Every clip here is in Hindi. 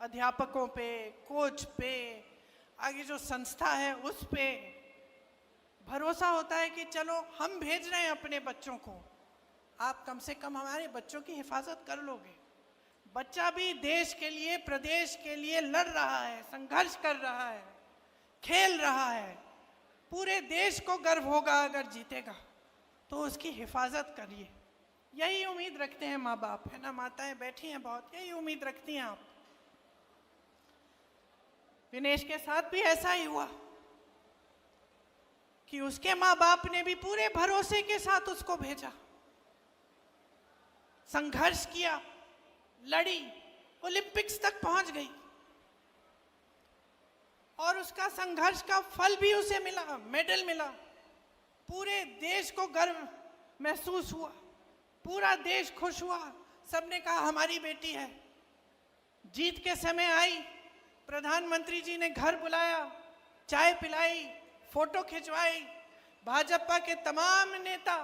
अध्यापकों पे, कोच पे, आगे जो संस्था है उस पे भरोसा होता है कि चलो हम भेज रहे हैं अपने बच्चों को, आप कम से कम हमारे बच्चों की हिफाजत कर लोगे। बच्चा भी देश के लिए, प्रदेश के लिए लड़ रहा है, संघर्ष कर रहा है, खेल रहा है। पूरे देश को गर्व होगा अगर जीतेगा, तो उसकी हिफाजत करिए। यही उम्मीद रखते हैं माँ बाप, है ना, माताएं बैठी हैं बहुत, यही उम्मीद रखती हैं आप। विनेश के साथ भी ऐसा ही हुआ कि उसके माँ बाप ने भी पूरे भरोसे के साथ उसको भेजा, संघर्ष किया, लड़ी, ओलंपिक्स तक पहुंच गई और उसका संघर्ष का फल भी उसे मिला, मेडल मिला। पूरे देश को गर्व महसूस हुआ, पूरा देश खुश हुआ, सबने कहा हमारी बेटी है। जीत के समय आई, प्रधानमंत्री जी ने घर बुलाया, चाय पिलाई, फोटो खिंचवाई। भाजपा के तमाम नेता,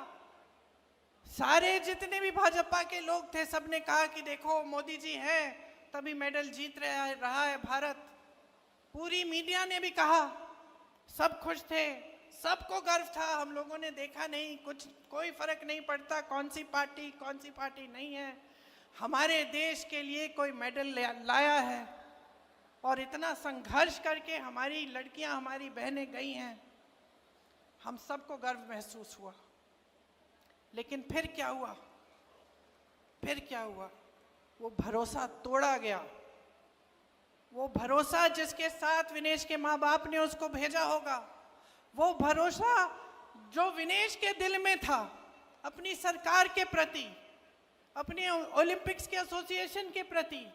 सारे जितने भी भाजपा के लोग थे, सबने कहा कि देखो मोदी जी हैं तभी मेडल जीत रहा है भारत। पूरी मीडिया ने भी कहा, सब खुश थे, सबको गर्व था। हम लोगों ने देखा नहीं, कोई फर्क नहीं पड़ता कौन सी पार्टी नहीं है, हमारे देश के लिए कोई मेडल लाया है। और इतना संघर्ष करके हमारी लड़कियां, हमारी बहनें गई हैं, हम सबको गर्व महसूस हुआ। लेकिन फिर क्या हुआ? वो भरोसा तोड़ा गया। वो भरोसा जिसके साथ विनेश के माँ बाप ने उसको भेजा होगा, वो भरोसा जो विनेश के दिल में था अपनी सरकार के प्रति, अपने ओलंपिक्स के एसोसिएशन के प्रति,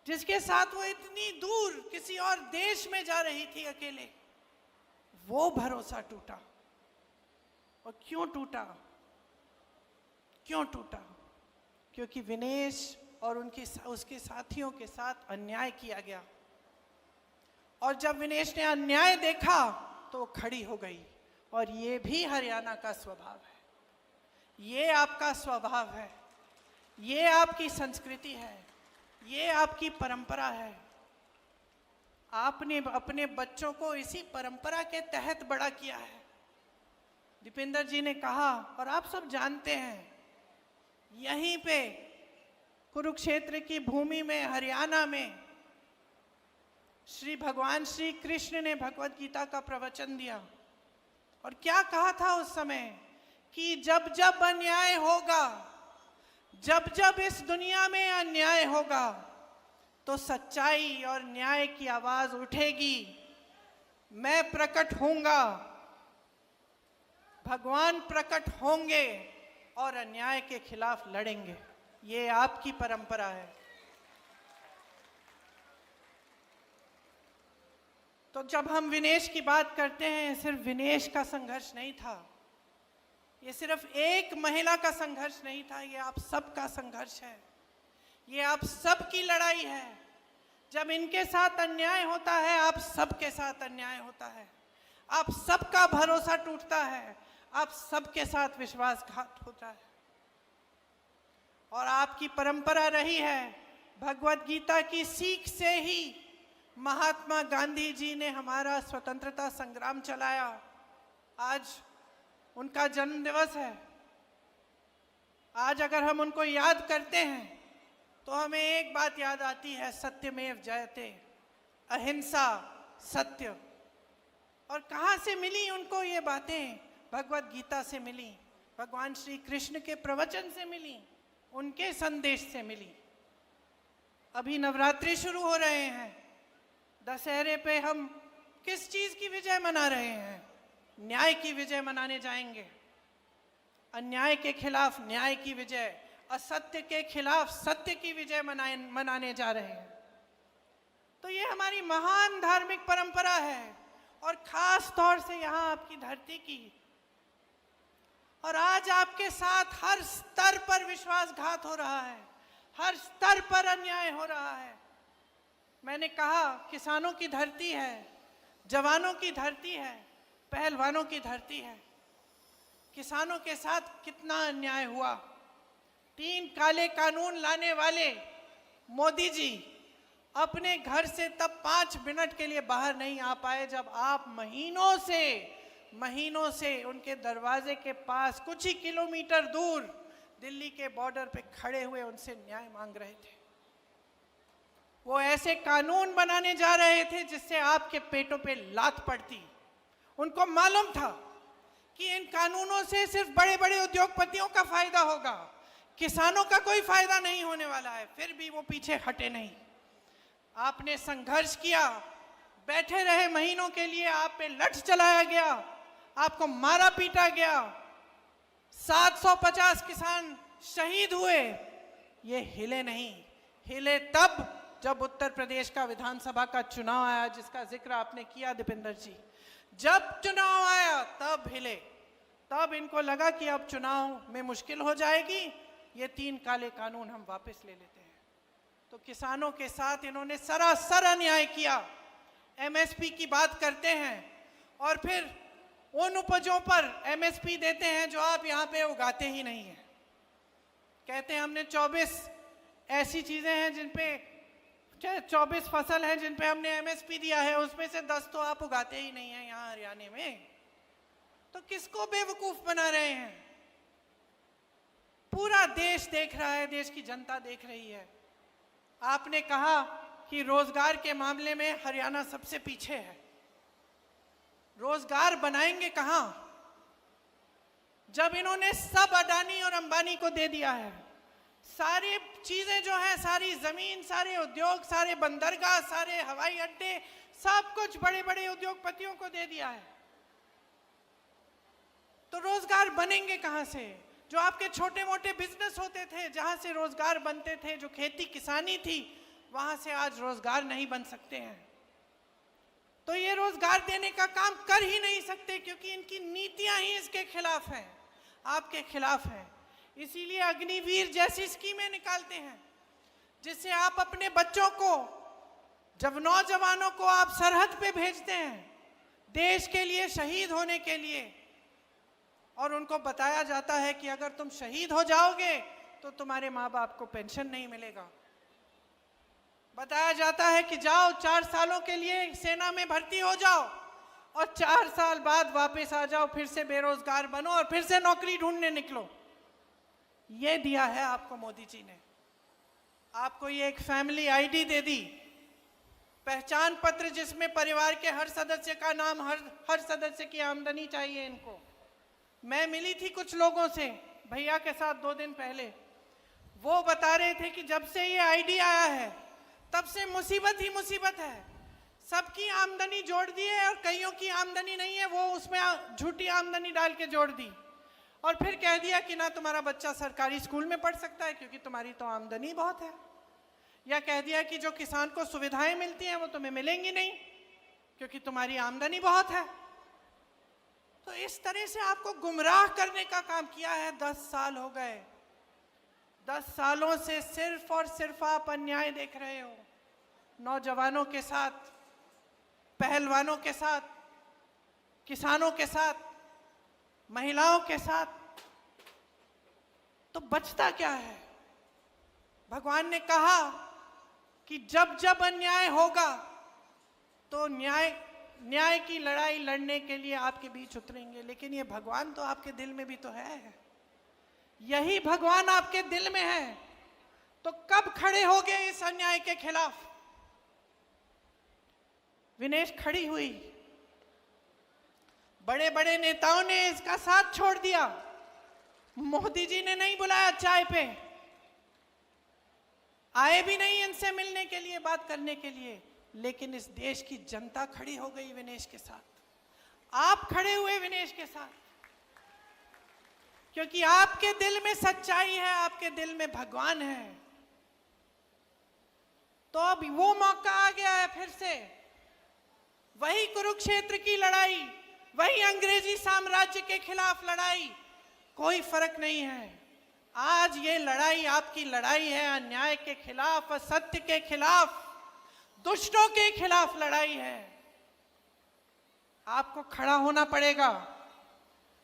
जिसके साथ वो इतनी दूर किसी और देश में जा रही थी अकेले, वो भरोसा टूटा। और क्यों टूटा? क्योंकि विनेश और उसके साथियों के साथ अन्याय किया गया। और जब विनेश ने अन्याय देखा तो खड़ी हो गई। और ये भी हरियाणा का स्वभाव है, ये आपका स्वभाव है, ये आपकी संस्कृति है, ये आपकी परंपरा है। आपने अपने बच्चों को इसी परंपरा के तहत बड़ा किया है। दीपेंद्र जी ने कहा, और आप सब जानते हैं, यहीं पे कुरुक्षेत्र की भूमि में, हरियाणा में भगवान श्री कृष्ण ने भगवत गीता का प्रवचन दिया। और क्या कहा था उस समय कि जब जब अन्याय होगा, जब जब इस दुनिया में अन्याय होगा, तो सच्चाई और न्याय की आवाज उठेगी। मैं प्रकट होऊंगा, भगवान प्रकट होंगे और अन्याय के खिलाफ लड़ेंगे। ये आपकी परंपरा है। तो जब हम विनेश की बात करते हैं, सिर्फ विनेश का संघर्ष नहीं था, ये सिर्फ एक महिला का संघर्ष नहीं था, ये आप सबका संघर्ष है, ये आप सबकी लड़ाई है। जब इनके साथ अन्याय होता है, आप सबके साथ अन्याय होता है, आप सबका भरोसा टूटता है, आप सबके साथ विश्वासघात होता है। और आपकी परंपरा रही है, भगवत गीता की सीख से ही महात्मा गांधी जी ने हमारा स्वतंत्रता संग्राम चलाया। आज उनका जन्म दिवस है। आज अगर हम उनको याद करते हैं तो हमें एक बात याद आती है, सत्यमेव जयते, अहिंसा, सत्य। और कहाँ से मिली उनको ये बातें? भगवत गीता से मिली, भगवान श्री कृष्ण के प्रवचन से मिली, उनके संदेश से मिली। अभी नवरात्रि शुरू हो रहे हैं, दशहरे पे हम किस चीज की विजय मना रहे हैं? न्याय की विजय मनाने जाएंगे। अन्याय के खिलाफ न्याय की विजय, असत्य के खिलाफ सत्य की विजय मनाने जा रहे हैं। तो ये हमारी महान धार्मिक परंपरा है, और खास तौर से यहाँ आपकी धरती की। और आज आपके साथ हर स्तर पर विश्वासघात हो रहा है, हर स्तर पर अन्याय हो रहा है। मैंने कहा, किसानों की धरती है, जवानों की धरती है, पहलवानों की धरती है। किसानों के साथ कितना अन्याय हुआ। 3 काले कानून लाने वाले मोदी जी अपने घर से तब 5 मिनट के लिए बाहर नहीं आ पाए जब आप महीनों से उनके दरवाजे के पास कुछ ही किलोमीटर दूर दिल्ली के बॉर्डर पे खड़े हुए उनसे न्याय मांग रहे थे। वो ऐसे कानून बनाने जा रहे थे जिससे आपके पेटों पे लात पड़ती। उनको मालूम था कि इन कानूनों से सिर्फ बड़े बड़े उद्योगपतियों का फायदा होगा, किसानों का कोई फायदा नहीं होने वाला है। फिर भी वो पीछे हटे नहीं। आपने संघर्ष किया, बैठे रहे महीनों के लिए, आप पे लठ चलाया गया, आपको मारा पीटा गया, 750 किसान शहीद हुए। ये हिले नहीं। हिले तब जब उत्तर प्रदेश का विधानसभा का चुनाव आया, जिसका जिक्र आपने किया दीपेंद्र जी। जब चुनाव आया तब हिले। तब इनको लगा कि अब चुनाव में मुश्किल हो जाएगी, ये 3 काले कानून हम वापस ले लेते हैं। तो किसानों के साथ इन्होंने सरासर अन्याय किया। एमएसपी की बात करते हैं और फिर उन उपजों पर एमएसपी देते हैं जो आप यहाँ पे उगाते ही नहीं हैं। कहते हैं हमने 24 ऐसी चीजें हैं जिन पे 24 फसल हैं जिन पे हमने एमएसपी दिया है, उसमें से 10 तो आप उगाते ही नहीं हैं यहाँ हरियाणा में। तो किसको बेवकूफ बना रहे हैं? पूरा देश देख रहा है, देश की जनता देख रही है। आपने कहा कि रोजगार के मामले में हरियाणा सबसे पीछे है। रोजगार बनाएंगे कहां जब इन्होंने सब अडानी और अंबानी को दे दिया है? सारी चीजें जो है, सारी जमीन, सारे उद्योग, सारे बंदरगाह, सारे हवाई अड्डे, सब कुछ बड़े बड़े उद्योगपतियों को दे दिया है। तो रोजगार बनेंगे कहां से? जो आपके छोटे मोटे बिजनेस होते थे, जहां से रोजगार बनते थे, जो खेती किसानी थी, वहां से आज रोजगार नहीं बन सकते हैं। तो ये रोजगार देने का काम कर ही नहीं सकते क्योंकि इनकी नीतियां ही इसके खिलाफ हैं, आपके खिलाफ हैं। इसीलिए अग्निवीर जैसी स्कीमें निकालते हैं जिससे आप अपने बच्चों को, जब नौजवानों को आप सरहद पे भेजते हैं देश के लिए शहीद होने के लिए, और उनको बताया जाता है कि अगर तुम शहीद हो जाओगे तो तुम्हारे माँ बाप को पेंशन नहीं मिलेगा। बताया जाता है कि जाओ 4 सालों के लिए सेना में भर्ती हो जाओ और 4 साल बाद वापस आ जाओ, फिर से बेरोजगार बनो और फिर से नौकरी ढूंढने निकलो। ये दिया है आपको मोदी जी ने। आपको ये एक फैमिली आईडी दे दी, पहचान पत्र जिसमें परिवार के हर सदस्य का नाम, हर सदस्य की आमदनी चाहिए इनको। मैं मिली थी कुछ लोगों से भैया के साथ 2 दिन पहले। वो बता रहे थे कि जब से ये आईडी आया है तब से मुसीबत ही मुसीबत है। सबकी आमदनी जोड़ दी है और कईयों की आमदनी नहीं है, वो उसमें झूठी आमदनी डाल के जोड़ दी और फिर कह दिया कि ना तुम्हारा बच्चा सरकारी स्कूल में पढ़ सकता है क्योंकि तुम्हारी तो आमदनी बहुत है, या कह दिया कि जो किसान को सुविधाएं मिलती हैं वो तुम्हें मिलेंगी नहीं क्योंकि तुम्हारी आमदनी बहुत है। तो इस तरह से आपको गुमराह करने का काम किया है। 10 साल हो गए। 10 सालों से सिर्फ और सिर्फ आप अन्याय देख रहे हो, नौजवानों के साथ, पहलवानों के साथ, किसानों के साथ, महिलाओं के साथ। तो बचता क्या है? भगवान ने कहा कि जब जब अन्याय होगा तो न्याय की लड़ाई लड़ने के लिए आपके बीच उतरेंगे। लेकिन ये भगवान तो आपके दिल में भी तो है। यही भगवान आपके दिल में है तो कब खड़े होगे इस अन्याय के खिलाफ? विनेश खड़ी हुई, बड़े बड़े नेताओं ने इसका साथ छोड़ दिया। मोदी जी ने नहीं बुलाया चाय पे, आए भी नहीं इनसे मिलने के लिए, बात करने के लिए। लेकिन इस देश की जनता खड़ी हो गई विनेश के साथ। आप खड़े हुए विनेश के साथ क्योंकि आपके दिल में सच्चाई है, आपके दिल में भगवान है। तो अब वो मौका आ गया है फिर से, वही कुरुक्षेत्र की लड़ाई, वही अंग्रेजी साम्राज्य के खिलाफ लड़ाई। कोई फर्क नहीं है। आज ये लड़ाई आपकी लड़ाई है, अन्याय के खिलाफ, असत्य के खिलाफ, दुष्टों के खिलाफ लड़ाई है। आपको खड़ा होना पड़ेगा,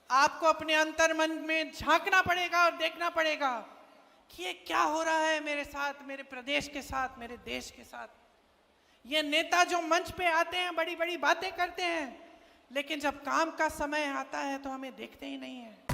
आपको अपने अंतर मन में झांकना पड़ेगा और देखना पड़ेगा कि ये क्या हो रहा है मेरे साथ, मेरे प्रदेश के साथ, मेरे देश के साथ। ये नेता जो मंच पे आते हैं बड़ी बड़ी बातें करते हैं, लेकिन जब काम का समय आता है तो हमें देखते ही नहीं है।